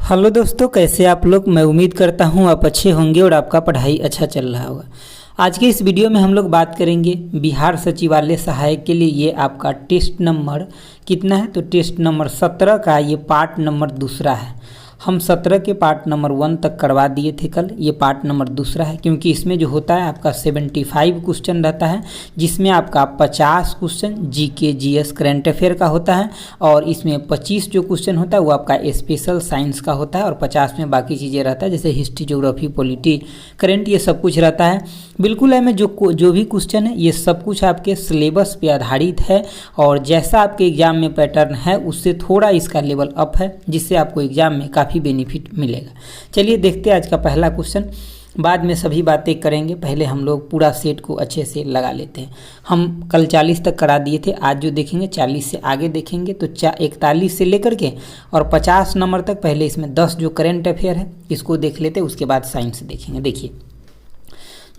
Hello दोस्तों, कैसे आप लोग। मैं उम्मीद करता हूँ आप अच्छे होंगे और आपका पढ़ाई अच्छा चल रहा होगा। आज के इस वीडियो में हम लोग बात करेंगे बिहार सचिवालय सहायक के लिए। ये आपका टेस्ट नंबर कितना है, तो टेस्ट नंबर 17 का ये पार्ट नंबर दूसरा है। हम 17 के पार्ट नंबर 1 तक करवा दिए थे कल, ये पार्ट नंबर दूसरा है। क्योंकि इसमें जो होता है आपका 75 क्वेश्चन रहता है, जिसमें आपका 50 question GK GS current affair का होता है, और इसमें 25 जो क्वेश्चन होता है वो आपका स्पेशल साइंस का होता है, और 50 में बाकी चीज़ें रहता है, जैसे हिस्ट्री, ज्योग्राफी, पॉलिटी, करंट, ये सब कुछ रहता है। बिल्कुल है, में जो भी क्वेश्चन है ये सब कुछ आपके सिलेबस पे आधारित है, और जैसा आपके एग्जाम में पैटर्न है उससे थोड़ा इसका लेवल अप है, जिससे आपको एग्जाम में काफ़ी बेनिफिट मिलेगा। चलिए देखते हैं आज का पहला क्वेश्चन, बाद में सभी बातें करेंगे। पहले हम लोग पूरा सेट को अच्छे से लगा लेते हैं। हम कल 40 तक करा दिए थे, आज जो देखेंगे 40 से आगे देखेंगे, तो 41 से लेकर के और 50 नंबर तक। पहले इसमें 10 जो करंट अफेयर है इसको देख लेते हैं, उसके बाद साइंस देखेंगे। देखिए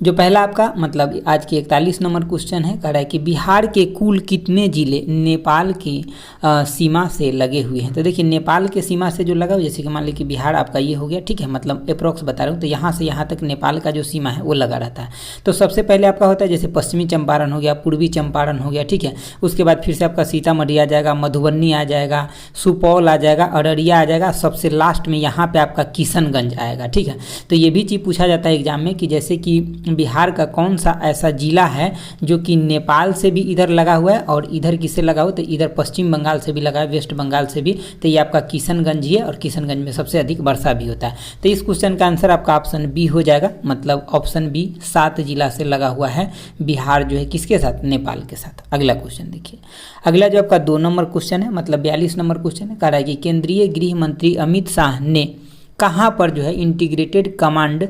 जो पहला आपका मतलब आज के 41 नंबर क्वेश्चन है, कह रहा है कि बिहार के कुल कितने जिले नेपाल की सीमा से लगे हुए हैं। तो देखिए नेपाल के सीमा से जो लगा हुआ, जैसे कि मान लीजिए कि बिहार आपका ये हो गया, ठीक है, मतलब अप्रोक्स बता रहा हूँ, तो यहाँ से यहाँ तक नेपाल का जो सीमा है वो लगा रहता है। तो सबसे पहले आपका होता है जैसे पश्चिमी चंपारण हो गया, पूर्वी चंपारण हो गया, ठीक है। उसके बाद फिर से आपका सीतामढ़ी आ जाएगा, मधुबनी आ जाएगा, सुपौल आ जाएगा, अररिया आ जाएगा, सबसे लास्ट में यहाँ पे आपका किशनगंज आएगा, ठीक है। तो ये भी चीज़ पूछा जाता है एग्जाम में कि जैसे कि बिहार का कौन सा ऐसा जिला है जो कि नेपाल से भी इधर लगा हुआ है, और इधर किससे लगा हुआ, तो इधर पश्चिम बंगाल से भी लगा है, वेस्ट बंगाल से भी। तो ये आपका किशनगंज ही है, और किशनगंज में सबसे अधिक वर्षा भी होता है। तो इस क्वेश्चन का आंसर आपका ऑप्शन बी हो जाएगा, मतलब ऑप्शन बी 7 जिला से लगा हुआ है बिहार, जो है किसके साथ, नेपाल के साथ। अगला क्वेश्चन देखिए, अगला जो आपका 2 नंबर क्वेश्चन है, मतलब 42 नंबर क्वेश्चन है, कह रहा है कि केंद्रीय गृह मंत्री अमित शाह ने कहाँ पर जो है integrated command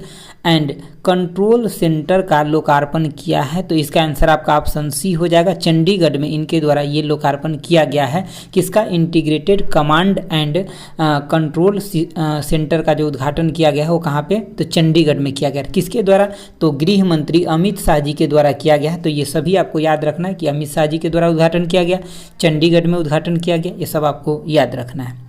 and control centre का लोकार्पण किया है। तो इसका आंसर आपका ऑप्शन सी हो जाएगा, चंडीगढ़ में इनके द्वारा ये लोकार्पण किया गया है। किसका, integrated command and control centre का जो उद्घाटन किया गया है वो कहाँ पे, तो चंडीगढ़ में किया गया है। किसके द्वारा, तो गृह मंत्री अमित शाह जी के द्वारा किया गया है। तो ये सभी आपको याद रखना है कि अमित शाह जी के द्वारा उद्घाटन किया गया, चंडीगढ़ में उद्घाटन किया गया, ये सब आपको याद रखना है।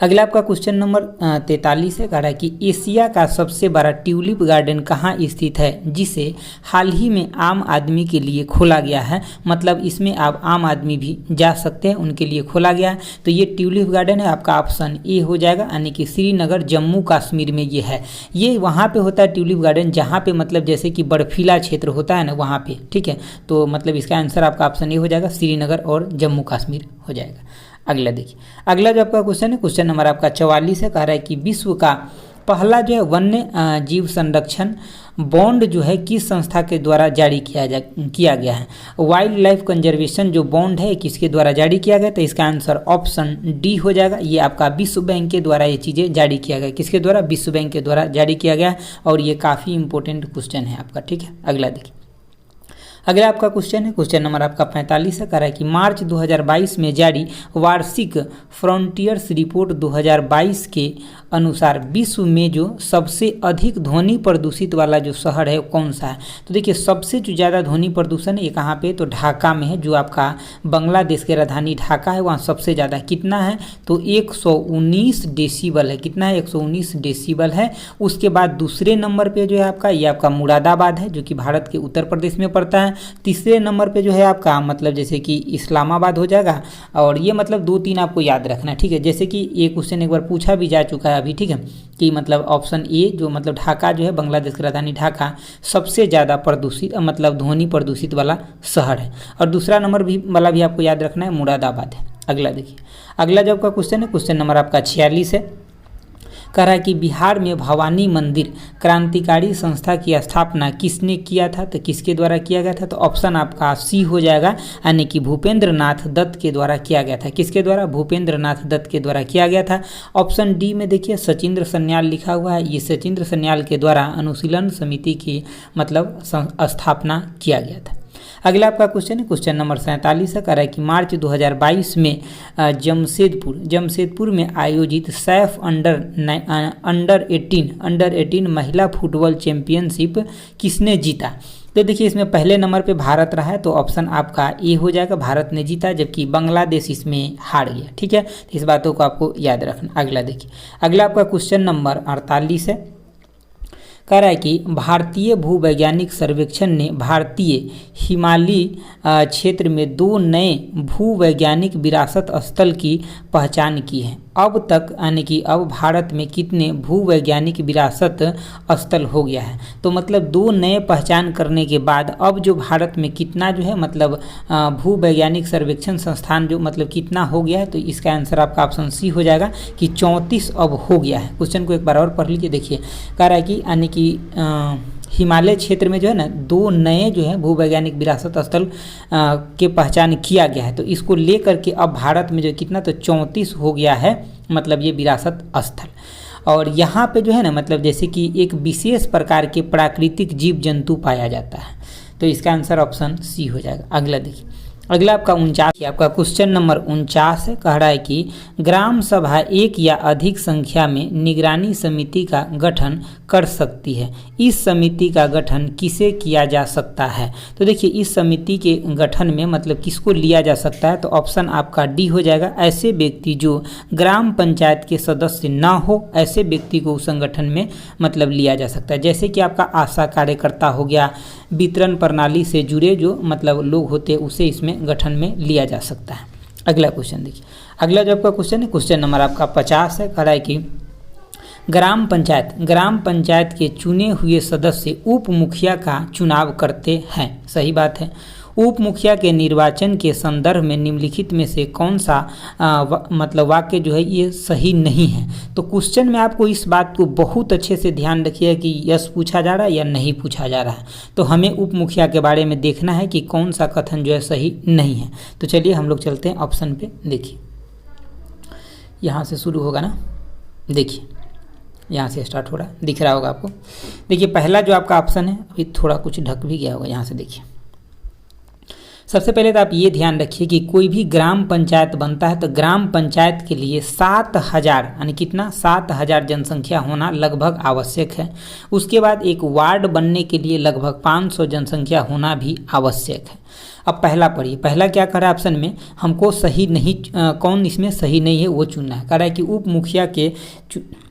अगला आपका क्वेश्चन नंबर 43 है, कह रहा है कि एशिया का सबसे बड़ा ट्यूलिप गार्डन कहाँ स्थित है, जिसे हाल ही में आम आदमी के लिए खोला गया है। मतलब इसमें आप आम आदमी भी जा सकते हैं, उनके लिए खोला गया है। तो ये ट्यूलिप गार्डन है, आपका ऑप्शन ए हो जाएगा, यानी कि श्रीनगर जम्मू कश्मीर में ये है। ये वहाँ पे होता है ट्यूलिप गार्डन जहाँ पे मतलब जैसे कि बर्फीला क्षेत्र होता है ना, वहाँ पे, ठीक है। तो मतलब इसका आंसर आपका ऑप्शन ए हो जाएगा, श्रीनगर और जम्मू कश्मीर हो जाएगा। अगला देखिए, अगला जो आपका क्वेश्चन है, क्वेश्चन नंबर आपका 44 है, कह रहा है कि विश्व का पहला जो है वन्य जीव संरक्षण बॉन्ड जो है किस संस्था के द्वारा जारी किया गया है। वाइल्ड लाइफ कंजर्वेशन जो बॉन्ड है किसके द्वारा जारी किया गया, तो इसका आंसर ऑप्शन डी हो जाएगा। ये आपका विश्व बैंक के द्वारा ये चीज़ें जारी किया गया, किसके द्वारा, विश्व बैंक के द्वारा जारी किया गया, और ये काफ़ी इंपॉर्टेंट क्वेश्चन है आपका, ठीक है। अगला देखिए, अगला आपका क्वेश्चन है, क्वेश्चन नंबर आपका 45 है, कह रहा है कि मार्च 2022 में जारी वार्षिक फ्रंटियर्स रिपोर्ट 2022 के अनुसार विश्व में जो सबसे अधिक ध्वनि प्रदूषित वाला जो शहर है कौन सा है। तो देखिए सबसे जो ज़्यादा ध्वनि प्रदूषण ये कहाँ पे, तो ढाका में है, जो आपका बांग्लादेश की राजधानी ढाका है, वहाँ सबसे ज़्यादा कितना है, तो 119 डेसीबल है। कितना है, 119 डेसीबल है। उसके बाद दूसरे नंबर पे जो है आपका ये आपका मुरादाबाद है, जो कि भारत के उत्तर प्रदेश में पड़ता है। तीसरे नंबर पे जो है आपका मतलब जैसे कि इस्लामाबाद हो जाएगा, और ये मतलब 2-3 आपको याद रखना है, ठीक है। जैसे कि ये क्वेश्चन एक बार पूछा भी जा चुका है अभी, ठीक है, कि मतलब ऑप्शन ए जो मतलब ढाका जो है, बांग्लादेश की राजधानी ढाका सबसे ज़्यादा प्रदूषित मतलब ध्वनि प्रदूषित वाला शहर है, और दूसरा नंबर भी वाला भी आपको याद रखना है, मुरादाबाद है। अगला देखिए, अगला जो आपका क्वेश्चन है, क्वेश्चन नंबर आपका 46 है, कह रहा है कि बिहार में भवानी मंदिर क्रांतिकारी संस्था की स्थापना किसने किया था, तो किसके द्वारा किया गया था, तो ऑप्शन आपका सी हो जाएगा, यानी कि भूपेंद्र नाथ दत्त के द्वारा किया गया था। किसके द्वारा, भूपेंद्र नाथ दत्त के द्वारा किया गया था। ऑप्शन डी में देखिए सचिंद्र सन्याल लिखा हुआ है, ये सचिंद्र सन्याल के द्वारा अनुशीलन समिति की मतलब स्थापना किया गया था। अगला आपका क्वेश्चन है, क्वेश्चन नंबर 47 है, कह रहा है कि मार्च 2022 में जमशेदपुर में आयोजित सैफ अंडर 18 महिला फुटबॉल चैंपियनशिप किसने जीता। तो देखिए इसमें पहले नंबर पे भारत रहा है, तो ऑप्शन आपका ए हो जाएगा, भारत ने जीता, जबकि बांग्लादेश इसमें हार गया। ठीक है, तो इस बातों को आपको याद रखना। अगला देखिए, अगला आपका क्वेश्चन नंबर 48 है। कह रहा है कि भारतीय भूवैज्ञानिक सर्वेक्षण ने भारतीय हिमालयी क्षेत्र में 2 नए भूवैज्ञानिक विरासत स्थल की पहचान की है। अब तक यानी कि अब भारत में कितने भूवैज्ञानिक विरासत स्थल हो गया है, तो मतलब 2 नए पहचान करने के बाद अब जो भारत में कितना जो है मतलब भूवैज्ञानिक सर्वेक्षण संस्थान जो मतलब कितना हो गया है, तो इसका आंसर आपका ऑप्शन सी हो जाएगा कि 34 अब हो गया है। क्वेश्चन को एक बार और पढ़ लीजिए। देखिए कह रहा है कि यानी कि हिमालय क्षेत्र में जो है ना 2 नए जो है भूवैज्ञानिक विरासत स्थल के पहचान किया गया है, तो इसको लेकर के अब भारत में जो कितना तो 34 हो गया है मतलब ये विरासत स्थल। और यहाँ पे जो है ना मतलब जैसे कि एक विशेष प्रकार के प्राकृतिक जीव जंतु पाया जाता है, तो इसका आंसर ऑप्शन सी हो जाएगा। अगला देखिए, अगला आपका 49 आपका क्वेश्चन नंबर 49 है। कह रहा है कि ग्राम सभा एक या अधिक संख्या में निगरानी समिति का गठन कर सकती है। इस समिति का गठन किसे किया जा सकता है? तो देखिए इस समिति के गठन में मतलब किसको लिया जा सकता है, तो ऑप्शन आपका डी हो जाएगा। ऐसे व्यक्ति जो ग्राम पंचायत के सदस्य ना हो, ऐसे व्यक्ति को उस संगठन में मतलब लिया जा सकता है। जैसे कि आपका आशा कार्यकर्ता हो गया, वितरण प्रणाली से जुड़े जो मतलब लोग होते हैं उसे इसमें गठन में लिया जा सकता है। अगला क्वेश्चन देखिए, अगला जो आपका क्वेश्चन है क्वेश्चन नंबर आपका 50 है। कह रहा है कि ग्राम पंचायत के चुने हुए सदस्य उप मुखिया का चुनाव करते हैं। सही बात है। उप मुखिया के निर्वाचन के संदर्भ में निम्नलिखित में से कौन सा मतलब वाक्य जो है ये सही नहीं है? तो क्वेश्चन में आपको इस बात को बहुत अच्छे से ध्यान रखिए कि यस पूछा जा रहा है या नहीं पूछा जा रहा है। तो हमें उप मुखिया के बारे में देखना है कि कौन सा कथन जो है सही नहीं है। तो चलिए हम लोग चलते हैं ऑप्शन पे। देखिए यहाँ से शुरू होगा ना, देखिए यहाँ से स्टार्ट हो रहा है, दिख रहा होगा आपको। देखिए पहला जो आपका ऑप्शन है, अभी थोड़ा कुछ ढक भी गया होगा, यहाँ से देखिए। सबसे पहले तो आप ये ध्यान रखिए कि कोई भी ग्राम पंचायत बनता है तो ग्राम पंचायत के लिए 7000 यानी कितना 7000 जनसंख्या होना लगभग आवश्यक है। उसके बाद एक वार्ड बनने के लिए लगभग 500 जनसंख्या होना भी आवश्यक है। अब पहला पढ़िए, पहला क्या कर रहा है ऑप्शन में, हमको सही नहीं कौन इसमें सही नहीं है वो चुनना है। कह रहा है कि उप मुखिया के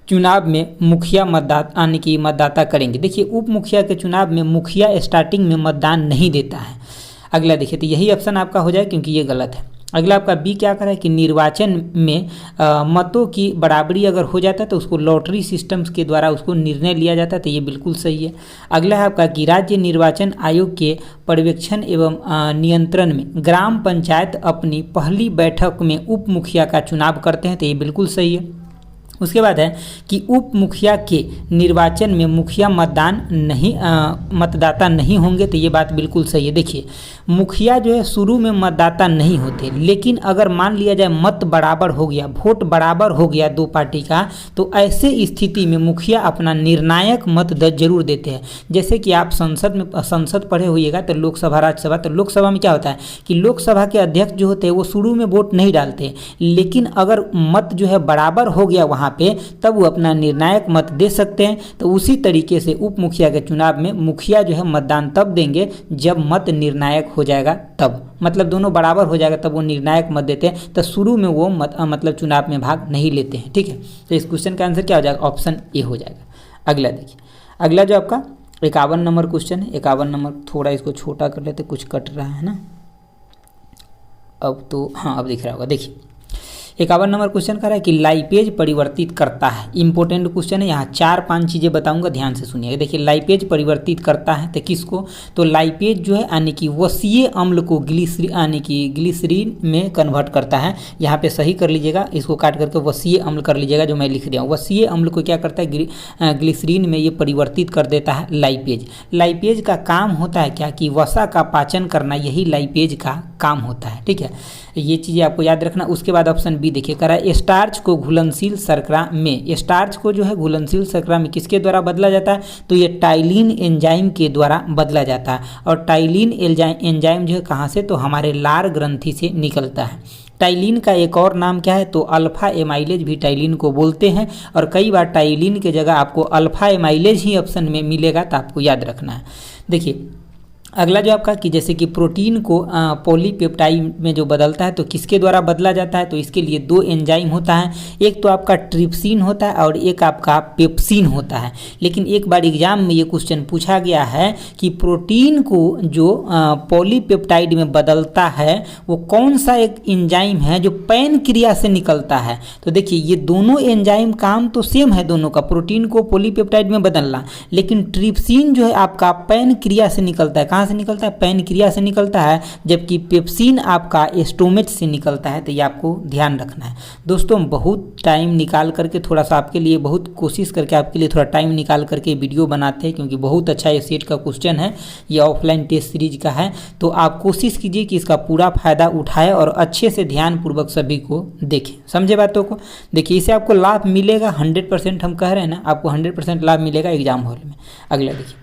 चुनाव में मुखिया मतदाता यानी कि मतदाता करेंगे। देखिए उप मुखिया के चुनाव में मुखिया स्टार्टिंग में मतदान नहीं देता है। अगला देखिए, तो यही ऑप्शन आपका हो जाए क्योंकि ये गलत है। अगला आपका बी क्या कर रहा है कि निर्वाचन में मतों की बराबरी अगर हो जाता है तो उसको लॉटरी सिस्टम्स के द्वारा उसको निर्णय लिया जाता है, तो ये बिल्कुल सही है। अगला है आपका कि राज्य निर्वाचन आयोग के पर्यवेक्षण एवं नियंत्रण में ग्राम पंचायत अपनी पहली बैठक में उप मुखिया का चुनाव करते हैं, तो ये बिल्कुल सही है। उसके बाद है कि उप मुखिया के निर्वाचन में मुखिया मतदाता नहीं होंगे, तो ये बात बिल्कुल सही है। देखिए मुखिया जो है शुरू में मतदाता नहीं होते, लेकिन अगर मान लिया जाए मत बराबर हो गया, वोट बराबर हो गया दो पार्टी का, तो ऐसे स्थिति में मुखिया अपना निर्णायक मत जरूर देते हैं। जैसे कि आप संसद पढ़े होइएगा तो लोकसभा राज्यसभा, तो लोकसभा में क्या होता है कि लोकसभा के अध्यक्ष जो होते हैं वो शुरू में वोट नहीं डालते, लेकिन अगर मत जो है बराबर हो गया वहाँ पे तब वो अपना निर्णायक मत दे सकते हैं। तो उसी तरीके से उप मुखिया के चुनाव में मुखिया जो है मतदान तब देंगे जब मत निर्णायक हो जाएगा, तब मतलब दोनों बराबर हो जाएगा तब वो निर्णायक मत देते हैं। तो शुरू में वो मतलब चुनाव में भाग नहीं लेते हैं। ठीक है, तो इस क्वेश्चन का आंसर क्या हो जाएगा, ऑप्शन ए हो जाएगा। अगला देखिए, अगला जो आपका 51 नंबर क्वेश्चन है। 51 नंबर थोड़ा इसको छोटा कर लेते, कुछ कट रहा है ना, अब तो हाँ अब दिख रहा होगा। देखिए 51 नंबर क्वेश्चन कर रहा है कि लाइपेज परिवर्तित करता है। इंपॉर्टेंट क्वेश्चन है, यहाँ 4-5 चीज़ें बताऊंगा, ध्यान से सुनिएगा। देखिए लाइपेज परिवर्तित करता है तो किसको, तो लाइपेज जो है यानी कि वसीय अम्ल को ग्लिसरीन में कन्वर्ट करता है। यहाँ पे सही कर लीजिएगा, इसको काट करके वसीय अम्ल कर लीजिएगा जो मैं लिख दिया हूँ। वसीय अम्ल को क्या करता है, ग्लिसरीन में ये परिवर्तित कर देता है लाइपेज। लाइपेज का काम होता है क्या कि वसा का पाचन करना, यही लाइपेज का काम होता है। ठीक है, ये चीज़ें आपको याद रखना। उसके बाद ऑप्शन बी देखिए, कह रहा है स्टार्च को घुलनशील शर्करा में, स्टार्च को जो है घुलनशील शर्करा में किसके द्वारा बदला जाता है, तो ये टाइलिन एंजाइम के द्वारा बदला जाता है। और टाइलिन एंजाइम जो है कहाँ से, तो हमारे लार ग्रंथि से निकलता है। टाइलिन का एक और नाम क्या है, तो अल्फा एमाइलेज भी टाइलिन को बोलते हैं। और कई बार टाइलिन के जगह आपको अल्फा एमाइलेज ही ऑप्शन में मिलेगा, तो आपको याद रखना है। देखिए अगला जो आपका कि जैसे कि प्रोटीन को पॉलीपेप्टाइड में जो बदलता है तो किसके द्वारा बदला जाता है, तो इसके लिए दो एंजाइम होता है, एक तो आपका ट्रिप्सिन होता है और एक आपका पेप्सिन होता है। लेकिन एक बार एग्जाम में ये क्वेश्चन पूछा गया है कि प्रोटीन को जो पॉलीपेप्टाइड में बदलता है वो कौन सा एक एंजाइम है जो पैनक्रिया से निकलता है। तो देखिए ये दोनों एंजाइम काम तो सेम है दोनों का, प्रोटीन को पॉलीपेप्टाइड में बदलना, लेकिन ट्रिप्सिन जो है आपका पैनक्रिया से निकलता है। से निकलता है, पैनक्रिया से निकलता है, जबकि पेप्सिन आपका स्टोमेच से निकलता है। तो ये आपको ध्यान रखना है। दोस्तों बहुत टाइम निकाल करके थोड़ा सा आपके लिए, बहुत कोशिश करके आपके लिए थोड़ा टाइम निकाल करके वीडियो बनाते हैं, क्योंकि बहुत अच्छा ये सेट का क्वेश्चन है, ये ऑफलाइन टेस्ट सीरीज का है। तो आप कोशिश कीजिए कि इसका पूरा फायदा उठाएं और अच्छे से ध्यानपूर्वक सभी को देखें, समझे बातों को। देखिए इसे आपको लाभ मिलेगा 100%, हम कह रहे हैं ना, आपको 100% लाभ मिलेगा एग्जाम हॉल में। अगला देखिए,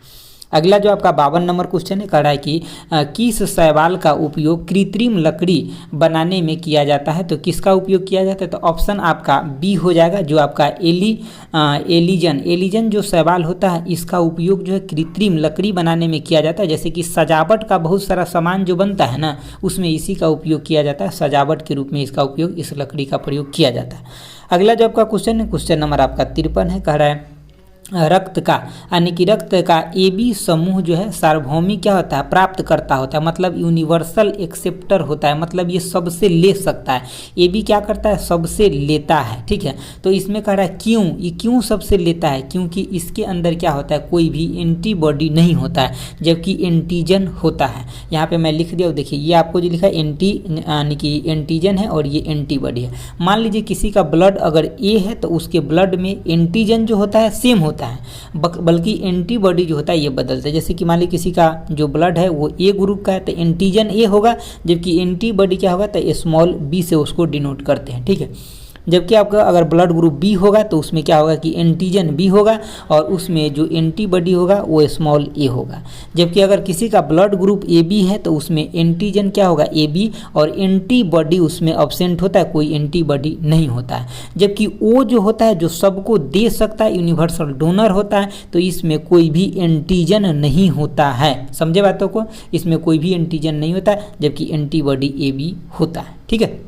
अगला जो आपका 52 नंबर क्वेश्चन है, कह रहा है कि किस शैवाल का उपयोग कृत्रिम लकड़ी बनाने में किया जाता है। तो किसका उपयोग किया जाता है, तो ऑप्शन आपका बी हो जाएगा, जो आपका एलिजन जो शैवाल होता है इसका उपयोग जो है कृत्रिम लकड़ी बनाने में किया जाता है। जैसे कि सजावट का बहुत सारा सामान जो बनता है ना, उसमें इसी का उपयोग किया जाता है, सजावट के रूप में इसका उपयोग, इस लकड़ी का प्रयोग किया जाता है। अगला जो आपका क्वेश्चन है, क्वेश्चन नंबर आपका 53 है, कह रहा है रक्त का यानी कि रक्त का AB समूह जो है सार्वभौमिक क्या होता है, प्राप्त करता होता है, मतलब यूनिवर्सल एक्सेप्टर होता है, मतलब ये सबसे ले सकता है। AB क्या करता है, सबसे लेता है, ठीक है। तो इसमें कह रहा है क्यों, ये क्यों सबसे लेता है, क्योंकि इसके अंदर क्या होता है, कोई भी एंटीबॉडी नहीं होता है, जबकि एंटीजन होता है। यहाँ पे मैं लिख दिया, देखिए ये आपको जो लिखा है यानी कि एंटीजन है और ये एंटीबॉडी है। मान लीजिए किसी का ब्लड अगर A है तो उसके ब्लड में एंटीजन जो होता है सेम होता है, बल्कि एंटीबॉडी जो होता है ये बदलता है। जैसे कि मान लीजिए किसी का जो ब्लड है वो A ग्रुप का है तो एंटीजन A होगा, जबकि एंटीबॉडी क्या होगा, तो स्मॉल b से उसको डिनोट करते हैं, ठीक है। जबकि आपका अगर ब्लड ग्रुप बी होगा तो उसमें क्या होगा कि एंटीजन बी होगा और उसमें जो एंटीबॉडी होगा वो स्मॉल ए होगा। जबकि अगर किसी का ब्लड ग्रुप ए बी है तो उसमें एंटीजन क्या होगा, ए बी, और एंटीबॉडी उसमें अब्सेंट होता है, कोई एंटीबॉडी नहीं होता है। जबकि ओ जो होता है जो सबको दे सकता है, यूनिवर्सल डोनर होता है, तो इसमें कोई भी एंटीजन नहीं होता है, समझे बातों को, इसमें कोई भी एंटीजन नहीं होता है, जबकि एंटीबॉडी ए बी होता है, ठीक है।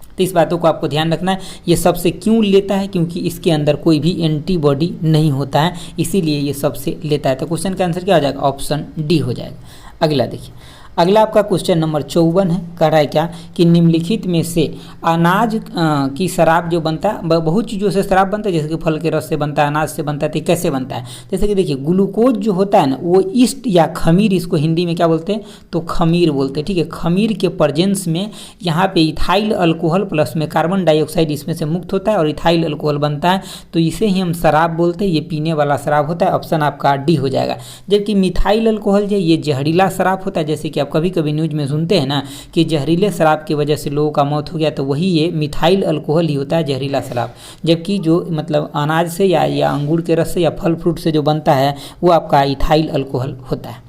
तो इस बातों को आपको ध्यान रखना है। ये सबसे क्यों लेता है, क्योंकि इसके अंदर कोई भी एंटीबॉडी नहीं होता है, इसीलिए ये सबसे लेता है। तो क्वेश्चन का आंसर क्या हो जाएगा, ऑप्शन डी हो जाएगा। अगला देखिए, अगला आपका क्वेश्चन नंबर 54 है, कह रहा है क्या कि निम्नलिखित में से अनाज की शराब जो बनता है, बहुत चीज़ों से शराब बनता है, जैसे कि फल के रस से बनता है, अनाज से बनता है, तो कैसे बनता है। जैसे कि देखिए ग्लूकोज जो होता है ना, वो ईस्ट या खमीर, इसको हिंदी में क्या बोलते हैं, तो खमीर बोलते हैं, ठीक है। खमीर के प्रेजेंस में यहाँ पे इथाइल अल्कोहल प्लस में कार्बन डाइऑक्साइड इसमें से मुक्त होता है और इथाइल अल्कोहल बनता है, तो इसे ही हम शराब बोलते हैं। ये पीने वाला शराब होता है, ऑप्शन आपका डी हो जाएगा। जबकि मिथाइल अल्कोहल जो ये जहरीला शराब होता है, जैसे कि कभी कभी न्यूज में सुनते हैं ना कि जहरीले शराब की वजह से लोगों का मौत हो गया, तो वही ये मिथाइल अल्कोहल ही होता है, जहरीला शराब। जबकि जो मतलब अनाज से या अंगूर के रस से या फल फ्रूट से जो बनता है वो आपका इथाइल अल्कोहल होता है।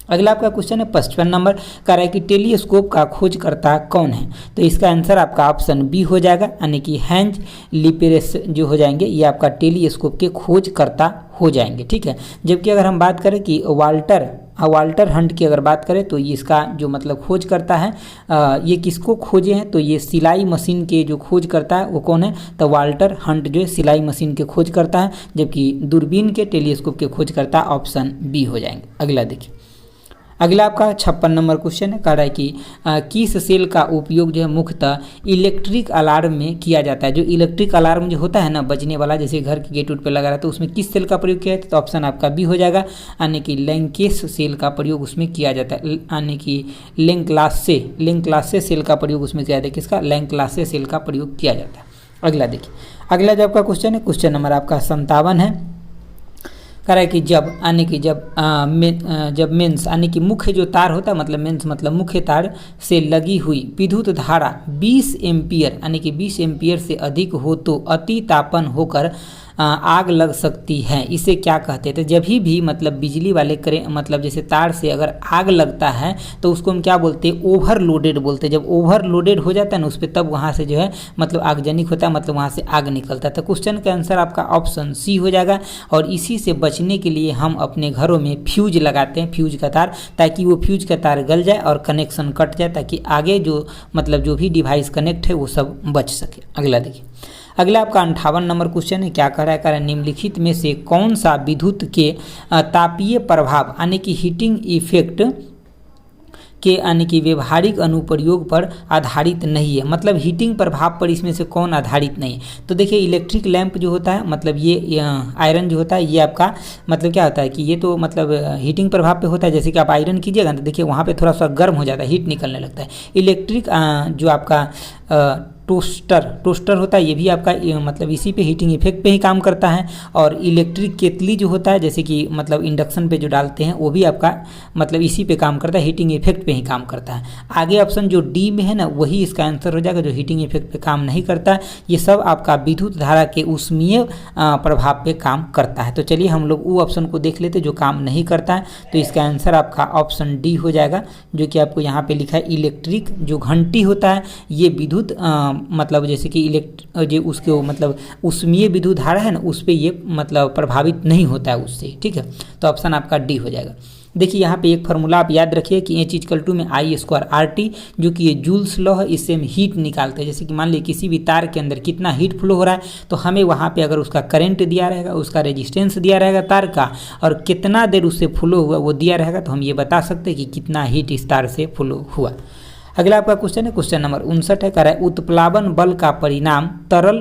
अगला आपका क्वेश्चन है 55 नंबर, कह रहा है कि टेलीस्कोप का खोजकर्ता कौन है। तो इसका आंसर आपका ऑप्शन बी हो जाएगा, यानी कि हैंज लिपेरेस जो हो जाएंगे, ये आपका टेलीस्कोप के खोजकर्ता हो जाएंगे, ठीक है। जबकि अगर हम बात करें कि वाल्टर हंट की अगर बात करें तो ये इसका जो मतलब खोज करता है, ये किसको खोजे हैं, तो ये सिलाई मशीन के जो खोज करता है वो कौन है, तो वाल्टर हंट जो है सिलाई मशीन के खोज करता है, जबकि दूरबीन के टेलीस्कोप के खोज करता ऑप्शन बी हो जाएंगे। अगला देखिए, अगला आपका 56 नंबर क्वेश्चन है, कह रहा है कि किस सेल का उपयोग जो है मुख्यतः इलेक्ट्रिक अलार्म में किया जाता है। जो इलेक्ट्रिक अलार्म जो होता है ना बजने वाला, जैसे घर के गेट उट पे लगा रहा है, तो उसमें किस सेल का प्रयोग किया जाता है, तो ऑप्शन आपका बी हो जाएगा, यानी कि लैंकेस सेल का प्रयोग उसमें किया जाता है, यानी कि लैंक्लासे सेल का प्रयोग उसमें किया जाता है। किसका, लैंक्लासे सेल का प्रयोग किया जाता है। अगला देखिए, अगला जो आपका क्वेश्चन है, क्वेश्चन नंबर आपका 57 है, कह रहा है कि जब मेंस यानी कि मुख्य जो तार होता है, मतलब मेंस मतलब मुख्य तार से लगी हुई विद्युत धारा 20 एम्पियर यानी कि 20 एम्पियर से अधिक हो तो अति तापन होकर आग लग सकती है, इसे क्या कहते हैं? तो जब भी मतलब बिजली वाले मतलब जैसे तार से अगर आग लगता है तो उसको हम क्या बोलते हैं? ओवरलोडेड बोलते हैं। जब ओवरलोडेड हो जाता है ना उस पर, तब वहाँ से जो है मतलब आगजनिक होता है, मतलब वहाँ से आग निकलता है। तो क्वेश्चन का आंसर आपका ऑप्शन सी हो जाएगा। और इसी से बचने के लिए हम अपने घरों में फ्यूज लगाते हैं, फ्यूज का तार, ताकि वो फ्यूज का तार गल जाए और कनेक्शन कट जाए, ताकि आगे जो मतलब जो भी डिवाइस कनेक्ट है वो सब बच सके। अगला देखिए, अगला आपका 58 नंबर क्वेश्चन है। क्या कह रहा है? कह रहा है निम्नलिखित में से कौन सा विद्युत के तापीय प्रभाव यानी कि हीटिंग इफेक्ट के यानी कि व्यवहारिक अनुप्रयोग पर आधारित नहीं है। मतलब हीटिंग प्रभाव पर इसमें से कौन आधारित नहीं है? तो देखिए, इलेक्ट्रिक लैंप जो होता है, मतलब ये आयरन जो होता है, ये आपका मतलब क्या होता है कि ये तो मतलब हीटिंग प्रभाव पे होता है। जैसे कि आप आयरन कीजिएगा तो देखिए वहाँ पे थोड़ा सा गर्म हो जाता है, हीट निकलने लगता है। इलेक्ट्रिक जो आपका टोस्टर होता है, ये भी आपका मतलब इसी पे हीटिंग इफेक्ट पे ही काम करता है। और इलेक्ट्रिक केतली जो होता है, जैसे कि मतलब इंडक्शन पे जो डालते हैं, वो भी आपका मतलब इसी पे काम करता है, हीटिंग इफेक्ट पे ही काम करता है। आगे ऑप्शन जो डी में है ना, वही इसका आंसर हो जाएगा, जो हीटिंग इफेक्ट पे काम नहीं करता है। ये सब आपका विद्युत धारा के ऊष्मीय प्रभाव पे काम करता है। तो चलिए हम लोग वो ऑप्शन को देख लेते जो काम नहीं करता है। तो इसका आंसर आपका ऑप्शन डी हो जाएगा, जो कि आपको यहाँ पे लिखा है इलेक्ट्रिक जो घंटी होता है, ये विद्युत मतलब जैसे कि जो उसके मतलब ऊष्मीय विद्युत धारा है ना, उस पर ये मतलब प्रभावित नहीं होता है उससे। ठीक है, तो ऑप्शन आपका डी हो जाएगा। देखिए यहाँ पे एक फार्मूला आप याद रखिए कि एच इक्वल टू में आई स्क्वायर आर टी, जो कि ये जूल्स लॉ है, इससे हम हीट निकालते हैं। जैसे कि मान लीजिए किसी भी तार के अंदर कितना हीट फ्लो हो रहा है, तो हमें वहाँ पे अगर उसका करंट दिया रहेगा, उसका रेजिस्टेंस दिया रहेगा तार का, और कितना देर उससे फ्लो हुआ वो दिया रहेगा, तो हम ये बता सकते हैं कि कितना हीट इस तार से फ्लो हुआ। अगला आपका क्वेश्चन है, क्वेश्चन नंबर 59 है। कह रहा है उत्प्लावन बल का परिणाम तरल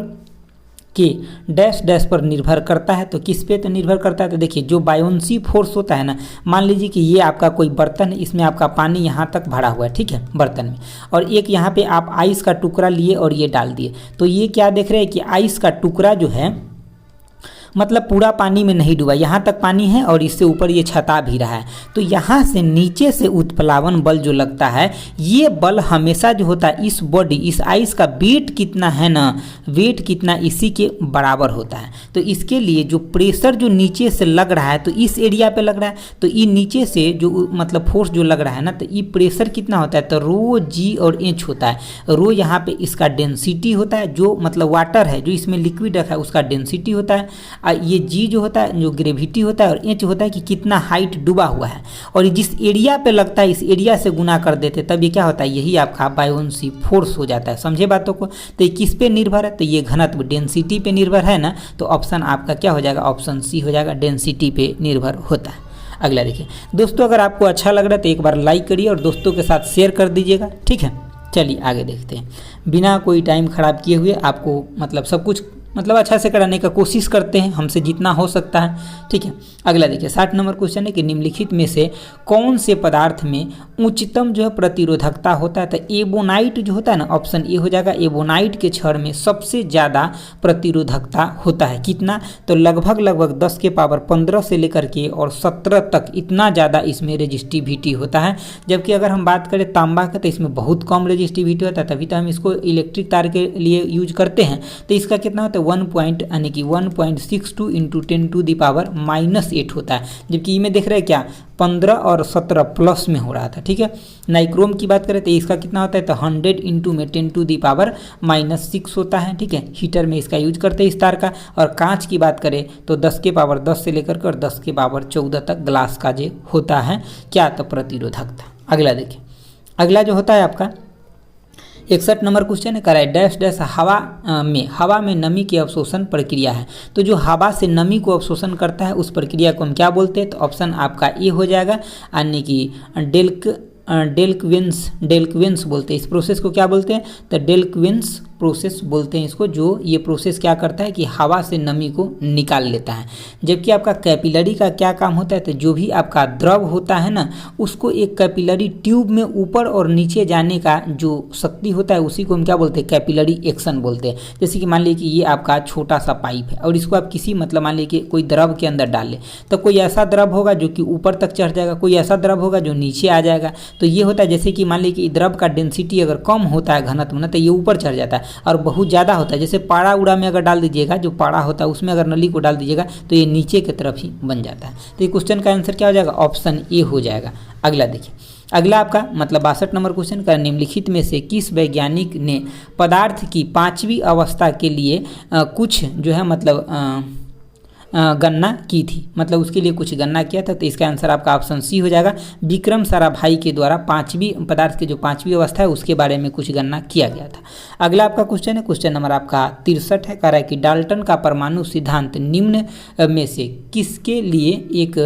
के डैश डैश पर निर्भर करता है। तो किस पे तो निर्भर करता है? तो देखिए, जो बायोन्सी फोर्स होता है ना, मान लीजिए कि ये आपका कोई बर्तन है, इसमें आपका पानी यहाँ तक भरा हुआ है, ठीक है, बर्तन में, और एक यहाँ पे आप आइस का टुकड़ा लिए और ये डाल दिए। तो ये क्या देख रहे हैं कि आइस का टुकड़ा जो है मतलब पूरा पानी में नहीं डूबा, यहाँ तक पानी है और इससे ऊपर ये छता भी रहा है। तो यहाँ से नीचे से उत्प्लावन बल जो लगता है, ये बल हमेशा जो होता है इस बॉडी, इस आइस का वेट कितना है ना, वेट कितना इसी के बराबर होता है। तो इसके लिए जो प्रेशर जो नीचे से लग रहा है, तो इस एरिया पे लग रहा है, तो ये नीचे से जो मतलब फोर्स जो लग रहा है ना, तो ये प्रेशर कितना होता है? तो रो जी और एच होता है। रो यहाँ पे इसका डेंसिटी होता है, जो मतलब वाटर है जो इसमें लिक्विड रखा है उसका डेंसिटी होता है। ये जी जो होता है जो ग्रेविटी होता है, और एच होता है कि कितना हाइट डूबा हुआ है, और जिस एरिया पे लगता है इस एरिया से गुना कर देते, तब ये क्या होता है? यही आपका बायोन्सी फोर्स हो जाता है। समझे बातों को? तो ये किस पे निर्भर है? तो ये घनत्व डेंसिटी पे निर्भर है ना, तो ऑप्शन आपका क्या हो जाएगा? ऑप्शन सी हो जाएगा, डेंसिटी पे निर्भर होता है। अगला देखिए दोस्तों, अगर आपको अच्छा लग रहा है तो एक बार लाइक करिए और दोस्तों के साथ शेयर कर दीजिएगा, ठीक है। चलिए आगे देखते हैं, बिना कोई टाइम खराब किए हुए आपको मतलब सब कुछ मतलब अच्छा से कराने का कोशिश करते हैं, हमसे जितना हो सकता है, ठीक है। अगला देखिए 60 नंबर क्वेश्चन है कि निम्नलिखित में से कौन से पदार्थ में उच्चतम जो है प्रतिरोधकता होता है? तो एबोनाइट जो होता है ना, ऑप्शन ए हो जाएगा। एबोनाइट के क्षण में सबसे ज़्यादा प्रतिरोधकता होता है। कितना? तो लगभग 10 के पावर 15 से लेकर के और 17 तक, इतना ज़्यादा इसमें रेजिस्टिविटी होता है। जबकि अगर हम बात करें तांबा का, तो इसमें बहुत कम रेजिस्टिविटी होता है, तभी तो हम इसको इलेक्ट्रिक तार के लिए यूज करते हैं। तो इसका कितना होता है? 1.62 इंटू 10⁻⁻8 होता है। जबकि ये में देख रहे हैं क्या 15 और 17 प्लस में हो रहा था, ठीक है। नाइक्रोम की बात करें तो इसका कितना होता है? तो 100 इंटू में 10⁻⁻6 होता है, ठीक है। हीटर में इसका यूज करते हैं इस तार का। और कांच की बात करें तो 10 के पावर 10 से लेकर कर 10 के पावर 14 तक ग्लास का जो होता है क्या, तो प्रतिरोधकता। अगला देखिए, अगला जो होता है आपका 61 नंबर क्वेश्चन है। कराए डैश डैश हवा में नमी की अवशोषण प्रक्रिया है। तो जो हवा से नमी को अवशोषण करता है उस प्रक्रिया को हम क्या बोलते हैं? तो ऑप्शन आपका ए हो जाएगा, यानी कि डेल्क्वेंस बोलते हैं। इस प्रोसेस को क्या बोलते हैं? तो डेल्क्वेंस प्रोसेस बोलते हैं इसको। जो ये प्रोसेस क्या करता है कि हवा से नमी को निकाल लेता है। जबकि आपका कैपिलरी का क्या काम होता है? तो जो भी आपका द्रव होता है ना, उसको एक कैपिलरी ट्यूब में ऊपर और नीचे जाने का जो शक्ति होता है, उसी को हम क्या बोलते हैं? कैपिलरी एक्शन बोलते हैं। जैसे कि मान लीजिए कि ये आपका छोटा सा पाइप है और इसको आप किसी मतलब मान लीजिए कि कोई द्रव के अंदर डाल ले, तो कोई ऐसा द्रव होगा जो कि ऊपर तक चढ़ जाएगा, कोई ऐसा द्रव होगा जो नीचे आ जाएगा। तो ये होता है, जैसे कि मान लीजिए कि द्रव का डेंसिटी अगर कम होता है घनत्व ना, तो ये ऊपर चढ़ जाता है, और बहुत ज़्यादा होता है, जैसे पाड़ा उड़ा में अगर डाल दीजिएगा, जो पाड़ा होता है उसमें अगर नली को डाल दीजिएगा तो ये नीचे की तरफ ही बन जाता है। तो ये क्वेश्चन का आंसर क्या हो जाएगा, ऑप्शन ए हो जाएगा। अगला देखिए, अगला आपका मतलब 62 नंबर क्वेश्चन का, निम्नलिखित में से किस वैज्ञानिक ने पदार्थ की 5वीं अवस्था के लिए कुछ जो है मतलब गणना की थी, मतलब उसके लिए कुछ गणना किया था। तो इसका आंसर आपका ऑप्शन सी हो जाएगा। विक्रम साराभाई के द्वारा 5वीं पदार्थ की जो 5वीं अवस्था है उसके बारे में कुछ गणना किया गया था। अगला आपका क्वेश्चन है, क्वेश्चन नंबर आपका 63 है। कह रहा है कि डाल्टन का परमाणु सिद्धांत निम्न में से किसके लिए एक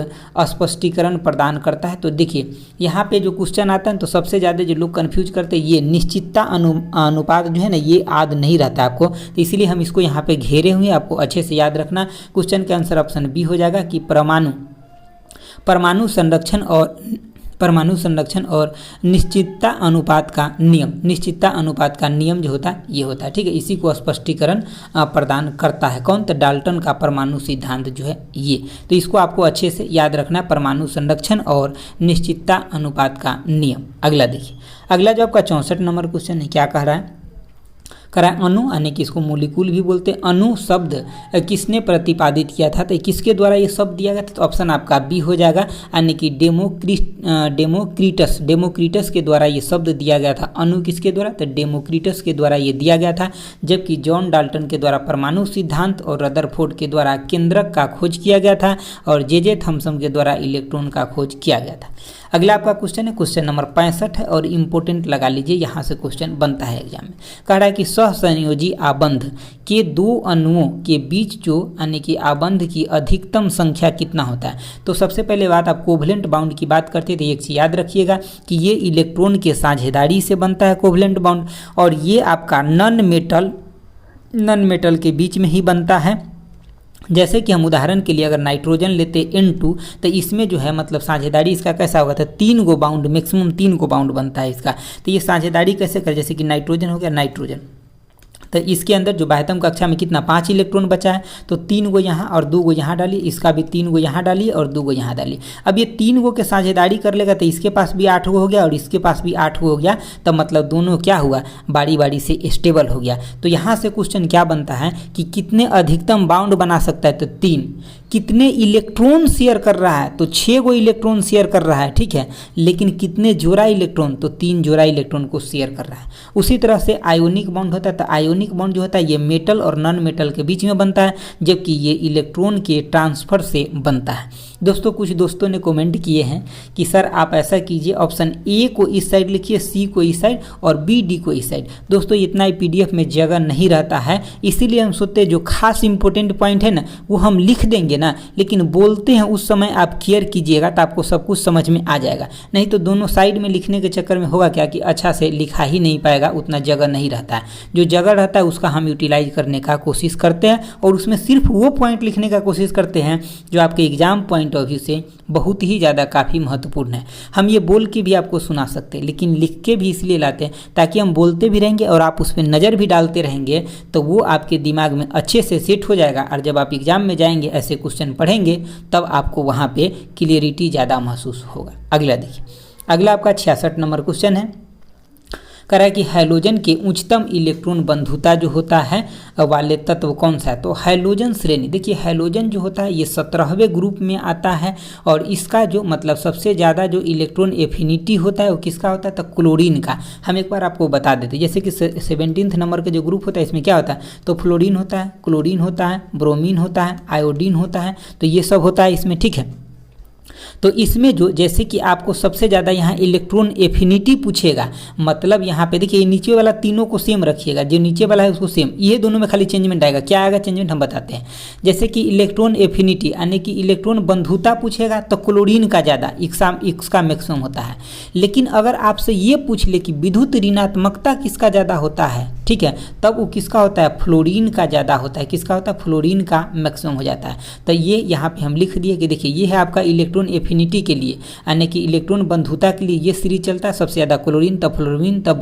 स्पष्टीकरण प्रदान करता है। तो देखिए यहाँ पे जो क्वेश्चन आता है तो सबसे ज़्यादा जो लोग कन्फ्यूज करते हैं, ये निश्चितता अनुपात जो है ना, ये याद नहीं रहता आपको, तो इसीलिए हम इसको यहाँ पे घेरे हुए, आपको अच्छे से याद रखना। क्वेश्चन आंसर ऑप्शन बी हो जाएगा कि परमाणु संरक्षण और निश्चितता अनुपात का नियम जो होता है ये होता है, ठीक है। इसी को स्पष्टीकरण प्रदान करता है कौन, तो डाल्टन का परमाणु सिद्धांत जो है ये। तो इसको आपको अच्छे से याद रखना है, परमाणु संरक्षण और निश्चितता अनुपात का नियम। अगला देखिए, अगला जो आपका 64 नंबर क्वेश्चन है, क्या कह रहा है, करा अणु यानी कि इसको मोलिक्यूल भी बोलते हैं। अणु शब्द किसने प्रतिपादित किया था, तो किसके द्वारा ये शब्द दिया गया था, तो ऑप्शन आपका बी हो जाएगा, यानी कि डेमोक्रिटस के द्वारा ये शब्द दिया गया था। अणु किसके द्वारा, तो डेमोक्रिटस के द्वारा ये दिया गया था। जबकि जॉन डाल्टन के द्वारा परमाणु सिद्धांत और रदरफोर्ड के द्वारा केंद्रक का खोज किया गया था और जे थॉमसन के द्वारा इलेक्ट्रॉन का खोज किया गया था। अगला आपका क्वेश्चन है, क्वेश्चन नंबर 65 है और इम्पोर्टेंट लगा लीजिए, यहाँ से क्वेश्चन बनता है एग्जाम में। कह रहा है कि सहसंयोजी आबंध के दो अणुओं के बीच जो यानी कि आबंध की अधिकतम संख्या कितना होता है। तो सबसे पहले बात, आप कोवलेंट बाउंड की बात करते थे, एक चीज याद रखिएगा कि ये इलेक्ट्रॉन के साझेदारी से बनता है कोवलेंट बाउंड, और ये आपका नॉन मेटल के बीच में ही बनता है। जैसे कि हम उदाहरण के लिए अगर नाइट्रोजन लेते N2, तो इसमें जो है मतलब साझेदारी इसका कैसा होगा, था 3 गो बाउंड, मैक्सिमम 3 गो बाउंड बनता है इसका। तो ये साझेदारी कैसे कर, जैसे कि नाइट्रोजन हो गया, नाइट्रोजन तो इसके अंदर जो बाह्यतम कक्षा में कितना 5 इलेक्ट्रॉन बचा है, तो 3 गो यहाँ और 2 गो यहाँ डालिए, इसका भी 3 गो यहाँ डालिए और 2 गो यहाँ डालिए। अब ये 3 गो के साझेदारी कर लेगा तो इसके पास भी 8 गो हो गया और इसके पास भी 8 गो हो गया, तब मतलब दोनों क्या हुआ, बारी बारी से स्टेबल हो गया। तो यहाँ से क्वेश्चन क्या बनता है कि कितने अधिकतम बाउंड बना सकता है, तो 3। कितने इलेक्ट्रॉन शेयर कर रहा है, तो 6 गो इलेक्ट्रॉन शेयर कर रहा है, ठीक है। लेकिन कितने जोड़ा इलेक्ट्रॉन, तो 3 जोड़ा इलेक्ट्रॉन को शेयर कर रहा है। उसी तरह से आयोनिक बॉन्ड होता है, तो आयोनिक बॉन्ड जो होता है ये मेटल और नॉन मेटल के बीच में बनता है, जबकि ये इलेक्ट्रॉन के ट्रांसफर से बनता है। दोस्तों कुछ दोस्तों ने कमेंट किए हैं कि सर आप ऐसा कीजिए, ऑप्शन ए को इस साइड लिखिए, सी को इस साइड और बी डी को इस साइड। दोस्तों इतना ही PDF में जगह नहीं रहता है, इसीलिए हम सोचते हैं जो खास इंपॉर्टेंट पॉइंट है ना वो हम लिख देंगे ना, लेकिन बोलते हैं उस समय आप केयर कीजिएगा तो आपको सब कुछ समझ में आ जाएगा। नहीं तो दोनों साइड में लिखने के चक्कर में होगा क्या कि अच्छा से लिखा ही नहीं पाएगा, उतना जगह नहीं रहता है। जो जगह रहता है उसका हम यूटिलाइज करने का कोशिश करते हैं और उसमें सिर्फ वो पॉइंट लिखने का कोशिश करते हैं जो आपके एग्जाम पॉइंट ऑफ व्यू से बहुत ही ज़्यादा काफ़ी महत्वपूर्ण है। हम ये बोल के भी आपको सुना सकते हैं, लेकिन लिख के भी इसलिए लाते हैं ताकि हम बोलते भी रहेंगे और आप उस पर नज़र भी डालते रहेंगे, तो वो आपके दिमाग में अच्छे से सेट हो जाएगा। और जब आप एग्जाम में जाएंगे ऐसे क्वेश्चन पढ़ेंगे तब आपको वहाँ पे क्लियरिटी ज़्यादा महसूस होगा। अगला देखिए, अगला आपका 66 नंबर क्वेश्चन है, कह रहा है कि हैलोजन के उच्चतम इलेक्ट्रॉन बंधुता जो होता है वाले तत्व कौन सा है। तो हैलोजन श्रेणी, देखिए हैलोजन जो होता है ये 17वें ग्रुप में आता है और इसका जो मतलब सबसे ज़्यादा जो इलेक्ट्रॉन एफिनिटी होता है वो किसका होता है, तो क्लोरीन का। हम एक बार आपको बता देते, जैसे कि 17 नंबर का जो ग्रुप होता है इसमें क्या होता है, तो फ्लोरीन होता है, क्लोरीन होता है, ब्रोमीन होता है, आयोडीन होता है, तो ये सब होता है इसमें, ठीक है। तो इसमें जो जैसे कि आपको सबसे ज़्यादा यहाँ इलेक्ट्रॉन एफिनिटी पूछेगा, मतलब यहाँ पे देखिए नीचे वाला तीनों को सेम रखिएगा, जो नीचे वाला है उसको सेम, ये दोनों में खाली चेंजमेंट आएगा। क्या आएगा चेंजमेंट हम बताते हैं। जैसे कि इलेक्ट्रॉन एफिनिटी यानी कि इलेक्ट्रॉन बंधुता पूछेगा तो क्लोरीन का ज़्यादा, इसका मैक्सिमम होता है। लेकिन अगर आपसे ये पूछ ले कि विद्युत ऋणात्मकता किसका ज़्यादा होता है, ठीक है, तब वो किसका होता है, फ्लोरीन का ज़्यादा होता है। किसका होता है, फ्लोरीन का मैक्सिमम हो जाता है। तो ये यहाँ पे हम लिख दिए कि देखिए ये है आपका इलेक्ट्रॉन एफिनिटी के लिए यानी कि इलेक्ट्रॉन बंधुता के लिए ये सीरीज चलता है, सबसे ज़्यादा क्लोरीन, तब फ्लोरीन, तब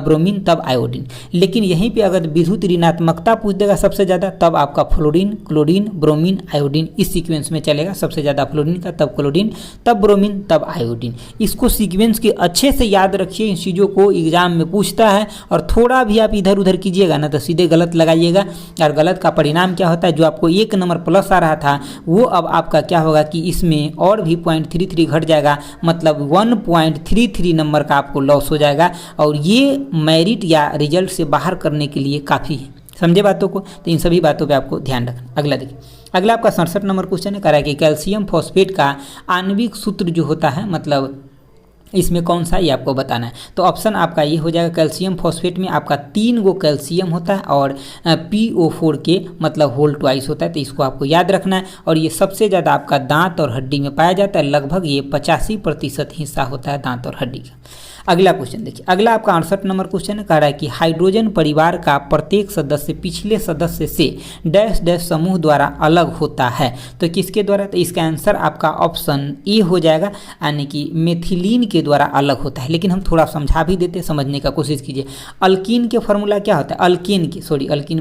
ब्रोमीन, तब आयोडीन। लेकिन यहीं पे अगर विद्युत ऋणात्मकता पूछ देगा सबसे ज़्यादा, तब आपका फ्लोरीन, क्लोरीन, ब्रोमीन, आयोडीन इस सीक्वेंस में चलेगा। सबसे ज़्यादा फ्लोरीन का, तब क्लोरीन, तब ब्रोमीन, तब आयोडीन। इसको सीक्वेंस के अच्छे से याद रखिए, इन चीज़ों को एग्जाम में पूछता है। और थोड़ा भी आप इधर उधर कीजिएगा ना तो सीधे गलत लगाइएगा, और गलत का परिणाम क्या होता है, जो आपको 1 नंबर प्लस आ रहा था वो अब आपका क्या होगा कि इसमें और भी 0.33 घट जाएगा, मतलब 1.33 नंबर का आपको लॉस हो जाएगा। और ये मेरिट या रिजल्ट से बाहर करने के लिए काफ़ी है। समझे बातों को? तो इन सभी बातों पे आपको ध्यान रखना। अगला देखिए, अगला आपका 67 नंबर क्वेश्चन है, कह रहा है कि कैल्शियम फॉस्फेट का आणविक सूत्र जो होता है, मतलब इसमें कौन सा ये आपको बताना है। तो ऑप्शन आपका ये हो जाएगा, कैल्शियम फॉस्फेट में आपका 3 गो कैल्शियम होता है और PO4 के मतलब होल ट्वाइस होता है। तो इसको आपको याद रखना है। और ये सबसे ज़्यादा आपका दांत और हड्डी में पाया जाता है, लगभग ये 85% हिस्सा होता है दांत और हड्डी का। अगला क्वेश्चन देखिए, अगला आपका 68 नंबर क्वेश्चन कह रहा है कि हाइड्रोजन परिवार का प्रत्येक सदस्य पिछले सदस्य से डैश डैश समूह द्वारा अलग होता है। तो किसके द्वारा? तो इसका आंसर आपका ऑप्शन ए हो जाएगा, यानी कि मेथिलीन के द्वारा अलग होता है। लेकिन हम थोड़ा समझा भी देते, समझने का कोशिश कीजिए। अल्कीन के फॉर्मूला क्या होता है? अल्केन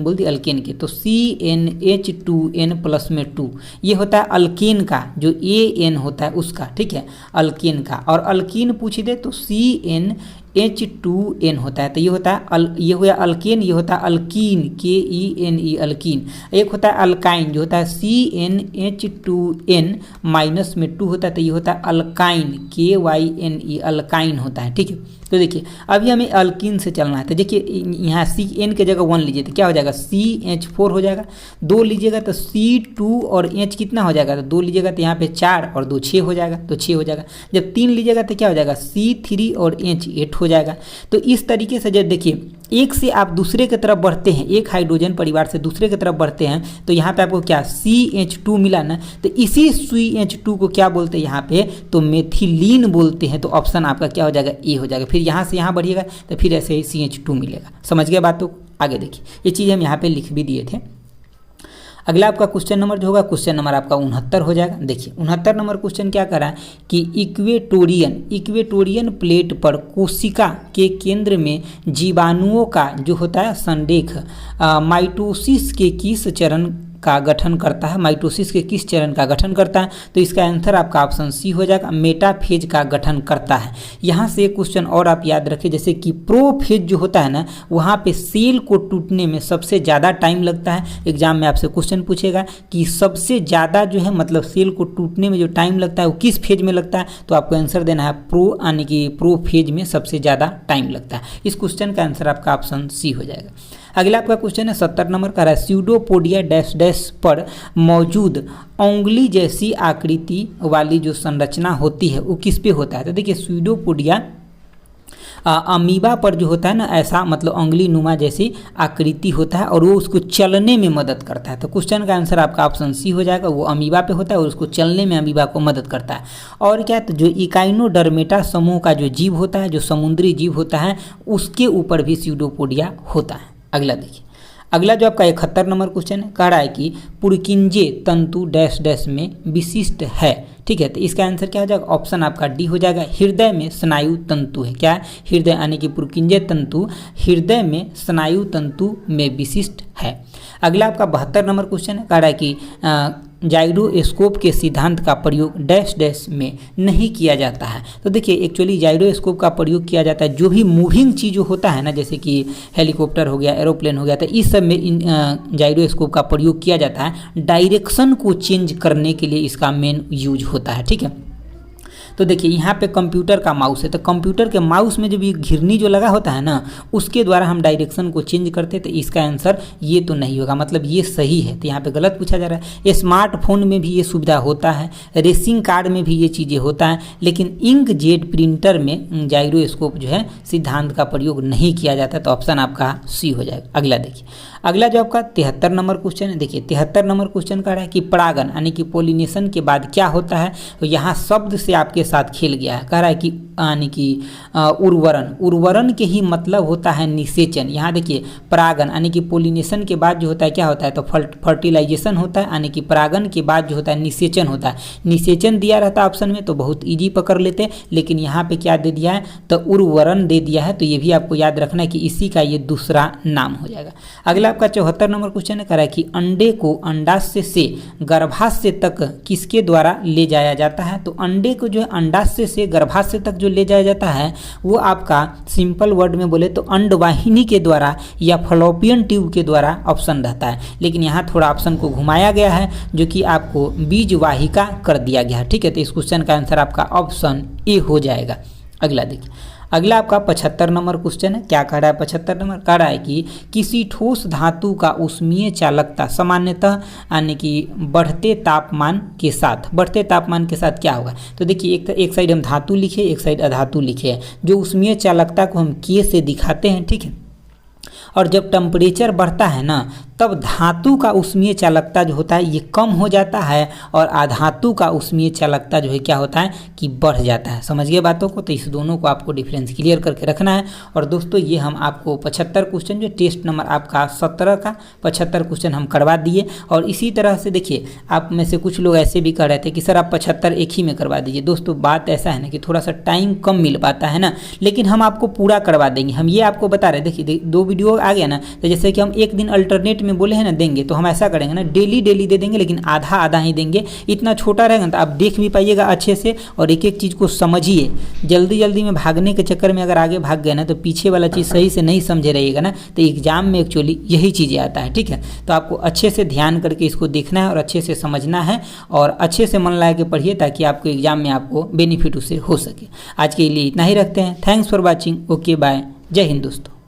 बोल दी अल्केन के, तो CnH2n प्लस में 2 ये होता है अल्केन का, जो AN होता है उसका, ठीक है, अल्केन का। और अल्कीन पूछ दे तो CnH2n होता है। तो ये होता है ये हुआ अल्केन, ये होता है अल्कीन, KENE अल्कीन। एक होता है अल्काइन जो होता है CnH2n माइनस में 2 होता है, तो ये होता है अल्काइन, KYNE अल्काइन होता है, ठीक है। तो देखिए अभी हमें अल्कीन से चलना है। तो देखिए यहाँ CN के जगह 1 लीजिए तो क्या हो जाएगा, CH4 हो जाएगा। 2 लीजिएगा तो C2 और H कितना हो जाएगा, तो 2 लीजिएगा तो यहाँ पे 4 और 2 6 हो जाएगा, तो 6 हो जाएगा। जब 3 लीजिएगा तो क्या हो जाएगा, C3 और H 8 हो जाएगा। तो इस तरीके से जब देखिए एक से आप दूसरे की तरफ बढ़ते हैं, एक हाइड्रोजन परिवार से दूसरे की तरफ बढ़ते हैं, तो यहाँ पे आपको क्या CH2 मिला ना, तो इसी CH2 को क्या बोलते हैं यहाँ पे, तो मेथिलीन बोलते हैं। तो ऑप्शन आपका क्या हो जाएगा, ए हो जाएगा। फिर यहाँ से यहाँ बढ़िएगा तो फिर ऐसे ही CH2 मिलेगा। समझ गए बातों को? आगे देखिए, ये चीज़ हम यहाँ पे लिख भी दिए थे। अगला आपका क्वेश्चन नंबर जो होगा, क्वेश्चन नंबर आपका 69 हो जाएगा। देखिए 69 नंबर क्वेश्चन क्या कर रहा है कि इक्वेटोरियन प्लेट पर कोशिका के केंद्र में जीवाणुओं का जो होता है संरेख माइटोसिस के किस चरण का गठन करता है, माइटोसिस के किस चरण का गठन करता है। तो इसका आंसर आपका ऑप्शन सी हो जाएगा, मेटाफेज का गठन करता है। यहाँ से क्वेश्चन और आप याद रखें, जैसे कि प्रोफेज जो होता है ना, वहाँ पे सेल को टूटने में सबसे ज़्यादा टाइम लगता है। एग्जाम में आपसे क्वेश्चन पूछेगा कि सबसे ज़्यादा जो है मतलब सेल को टूटने में जो टाइम लगता है वो किस फेज में लगता है, तो आपको आंसर देना है प्रो, यानी कि प्रोफेज में सबसे ज़्यादा टाइम लगता है। इस क्वेश्चन का आंसर आपका ऑप्शन सी हो जाएगा। अगला आपका क्वेश्चन है 70 नंबर का, है स्यूडोपोडिया डैश डैश पर मौजूद उंगली जैसी आकृति वाली जो संरचना होती है वो किस पे होता है। तो देखिए स्यूडोपोडिया अमीबा पर जो होता है ना, ऐसा मतलब उंगली नुमा जैसी आकृति होता है और वो उसको चलने में मदद करता है। तो क्वेश्चन का आंसर आपका ऑप्शन सी हो जाएगा, वो अमीबा पे होता है और उसको चलने में अमीबा को मदद करता है। और क्या, तो जो इकाइनोडर्मेटा समूह का जो जीव होता है, जो समुद्री जीव होता है, उसके ऊपर भी स्यूडोपोडिया होता है। अगला देखिए, अगला जो आपका 71 नंबर क्वेश्चन है, कह रहा है कि पुरकिंजे तंतु डैश डैश में विशिष्ट है। ठीक है, तो इसका आंसर क्या हो जाएगा, ऑप्शन आपका डी हो जाएगा, हृदय में स्नायु तंतु है। क्या है, हृदय, यानी कि पुरकिंजे तंतु हृदय में स्नायु तंतु में विशिष्ट है। अगला आपका 72 नंबर क्वेश्चन है, कह रहा है कि जाइरोस्कोप के सिद्धांत का प्रयोग डैश डैश में नहीं किया जाता है। तो देखिए एक्चुअली जाइरोस्कोप का प्रयोग किया जाता है जो भी मूविंग चीज़ होता है ना, जैसे कि हेलीकॉप्टर हो गया, एरोप्लेन हो गया, तो इस सब में जाइरोस्कोप का प्रयोग किया जाता है। डायरेक्शन को चेंज करने के लिए इसका मेन यूज होता है। ठीक है, तो देखिए यहाँ पे कंप्यूटर का माउस है, तो कंप्यूटर के माउस में जब ये घिरनी जो लगा होता है ना, उसके द्वारा हम डायरेक्शन को चेंज करते हैं। तो इसका आंसर ये तो नहीं होगा, मतलब ये सही है, तो यहाँ पे गलत पूछा जा रहा है। ये स्मार्टफोन में भी ये सुविधा होता है, रेसिंग कार में भी ये चीज़ें होता है, लेकिन इंक जेट प्रिंटर में जाइरोस्कोप जो है सिद्धांत का प्रयोग नहीं किया जाता। तो ऑप्शन आपका सी हो जाएगा। अगला देखिए, अगला जो आपका 73 नंबर क्वेश्चन है, देखिए 73 नंबर क्वेश्चन कह रहा है कि परागन यानी कि पोलिनेशन के बाद क्या होता है। तो यहाँ शब्द से आपके साथ खेल गया है, कह रहा है कि यानी कि उर्वरन के ही मतलब होता है निषेचन। यहाँ देखिए परागन यानी कि पोलिनेशन के बाद जो होता है क्या होता है, तो फर्टिलाइजेशन होता है, यानी कि परागन के बाद जो होता है निषेचन होता है। निषेचन दिया रहता है ऑप्शन में तो बहुत ईजी पकड़ लेते, लेकिन यहाँ पे क्या दे दिया है, तो उर्वरन दे दिया है। तो ये भी आपको याद रखना है कि इसी का ये दूसरा नाम हो जाएगा। अगला आपका 74 नंबर क्वेश्चन है, कह रहा है कि अंडे को अंडाशय से गर्भाशय तक किसके द्वारा ले जाया जाता है। तो अंडे को जो है अंडाशय से गर्भाशय तक जो ले जाया जाता है वो आपका सिंपल वर्ड में बोले तो अंडवाहिनी के द्वारा या फलोपियन ट्यूब के द्वारा ऑप्शन रहता है, लेकिन यहाँ थोड़ा ऑप्शन को घुमाया गया है जो कि आपको बीज वाहिका कर दिया गया है। ठीक है, तो इस क्वेश्चन का आंसर आपका ऑप्शन ए हो जाएगा। अगला देखिए, अगला आपका 75 नंबर क्वेश्चन है, क्या कह रहा है 75 नंबर, कह रहा है कि किसी ठोस धातु का ऊष्मीय चालकता सामान्यतः यानी कि बढ़ते तापमान के साथ क्या होगा। तो देखिए एक साइड हम धातु लिखे, एक साइड अधातु लिखे है। जो ऊष्मीय चालकता को हम के से दिखाते हैं, ठीक है, और जब टेम्परेचर बढ़ता है ना तब धातु का ऊष्मीय चालकता जो होता है ये कम हो जाता है और अधातु का ऊष्मीय चालकता जो है क्या होता है कि बढ़ जाता है। समझ गए बातों को। तो इस दोनों को आपको डिफरेंस क्लियर करके रखना है। और दोस्तों ये हम आपको 75 क्वेश्चन जो टेस्ट नंबर आपका 17 का 75 क्वेश्चन हम करवा दिए। और इसी तरह से देखिए आप में से कुछ लोग ऐसे भी कह रहे थे कि सर आप 75 एक ही में करवा दीजिए। दोस्तों बात ऐसा है ना कि थोड़ा सा टाइम कम मिल पाता है ना, लेकिन हम आपको पूरा करवा देंगे। हम ये आपको बता रहे, देखिए 2 वीडियो आ गया ना, तो जैसे कि हम एक दिन अल्टरनेट में बोले हैं ना देंगे, तो हम ऐसा करेंगे ना डेली दे देंगे, लेकिन आधा आधा ही देंगे। इतना छोटा रहेगा तो आप देख भी पाइएगा अच्छे से और एक एक चीज़ को समझिए। जल्दी में भागने के चक्कर में अगर आगे भाग गए ना तो पीछे वाला चीज़ सही से नहीं समझे रहिएगा ना, तो एग्जाम में एक्चुअली यही चीज़ें आता है। ठीक है, तो आपको अच्छे से ध्यान करके इसको देखना है और अच्छे से समझना है और अच्छे से मन लगा के पढ़िए ताकि आपको एग्जाम में आपको बेनिफिट उससे हो सके। आज के लिए इतना ही रखते हैं। Thanks for watching. Okay bye. जय हिंद दोस्तों।